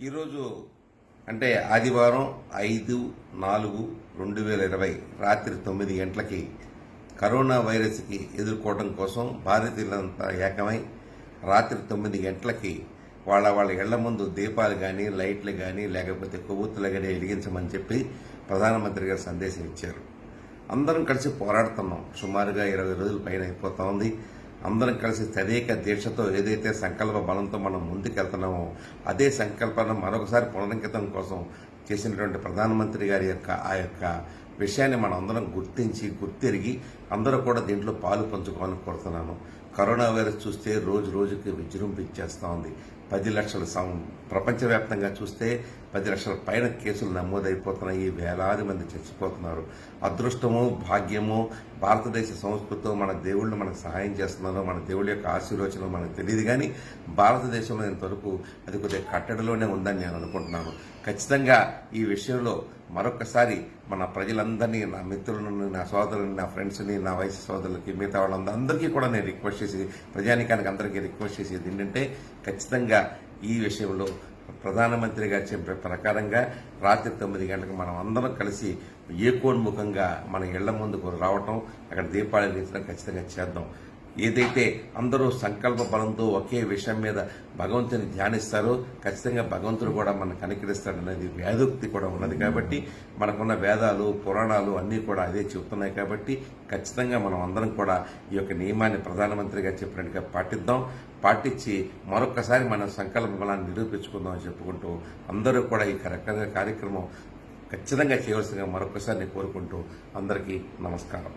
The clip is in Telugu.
ఈరోజు అంటే ఆదివారం 5/4/2020 రాత్రి 9 గంటలకి కరోనా వైరస్కి ఎదుర్కోవడం కోసం భారతీయులంతా ఏకమై రాత్రి 9 గంటలకి వాళ్ళ ఇళ్ల ముందు దీపాలు కానీ లైట్లు కానీ లేకపోతే కొవ్వొత్తులు కానీ వెలిగించమని చెప్పి ప్రధానమంత్రి గారు సందేశం ఇచ్చారు. అందరం కలిసి పోరాడుతున్నాం. సుమారుగా 20 రోజుల పైన అయిపోతా ఉంది. అందరం కలిసి తదేక దీక్షతో ఏదైతే సంకల్ప బలంతో మనం ముందుకెళ్తున్నామో అదే సంకల్పాన్ని మరొకసారి పునరంకితం కోసం చేసినటువంటి ప్రధానమంత్రి గారి ఆ యొక్క విషయాన్ని మనం అందరం గుర్తెరిగి అందరూ కూడా దీంట్లో పాలు పంచుకోవాలని కోరుతున్నాను. కరోనా వైరస్ చూస్తే రోజు రోజుకి విజృంభించేస్తూ ఉంది. 10 లక్షల ప్రపంచవ్యాప్తంగా చూస్తే 10 లక్షల పైన కేసులు నమోదైపోతున్నాయి. వేలాది మంది చచ్చిపోతున్నారు. అదృష్టము భాగ్యము భారతదేశ సంస్కృతితో మన దేవుళ్ళు మనకు సహాయం చేస్తున్నారో మన దేవుళ్ళ యొక్క ఆశీర్వచనం మనకు తెలియదు. కానీ భారతదేశంలో ఇంతవరకు అది కొద్దిగా కట్టడిలోనే ఉందని నేను అనుకుంటున్నాను. ఖచ్చితంగా ఈ విషయంలో మరొకసారి మన ప్రజలందరినీ, నా మిత్రులను, నా సోదరుని, నా ఫ్రెండ్స్ని, నా వయసు సోదరులకి, మిగతా వాళ్ళందరికీ కూడా నేను రిక్వెస్ట్ చేసి ప్రజానికానికి అందరికీ రిక్వెస్ట్ చేసేది ఏంటంటే ఖచ్చితంగా ఈ విషయంలో ప్రధానమంత్రి గారు చెప్పే ప్రకారంగా రాత్రి 9 గంటలకు మనం అందరం కలిసి ఏకోన్ముఖంగా మన ఇళ్ల ముందుకు రావటం, అక్కడ దీపాలు వెలిగించడం ఖచ్చితంగా చేద్దాం. ఏదైతే అందరూ సంకల్ప బలంతో ఒకే విషయం మీద భగవంతుని ధ్యానిస్తారో ఖచ్చితంగా భగవంతుడు కూడా మనకు కనికరిస్తాడనేది వేదోక్తి కూడా ఉన్నది. కాబట్టి మనకున్న వేదాలు పురాణాలు అన్నీ కూడా అదే చెబుతున్నాయి. కాబట్టి ఖచ్చితంగా మనం అందరం కూడా ఈ యొక్క నియమాన్ని ప్రధానమంత్రిగా చెప్పినట్టుగా పాటించి మరొకసారి మన సంకల్ప బలాన్ని నిరూపించుకుందాం అని చెప్పుకుంటూ అందరూ కూడా ఈ కార్యక్రమం ఖచ్చితంగా చేయవలసిందిగా మరొకసారి కోరుకుంటూ అందరికీ నమస్కారం.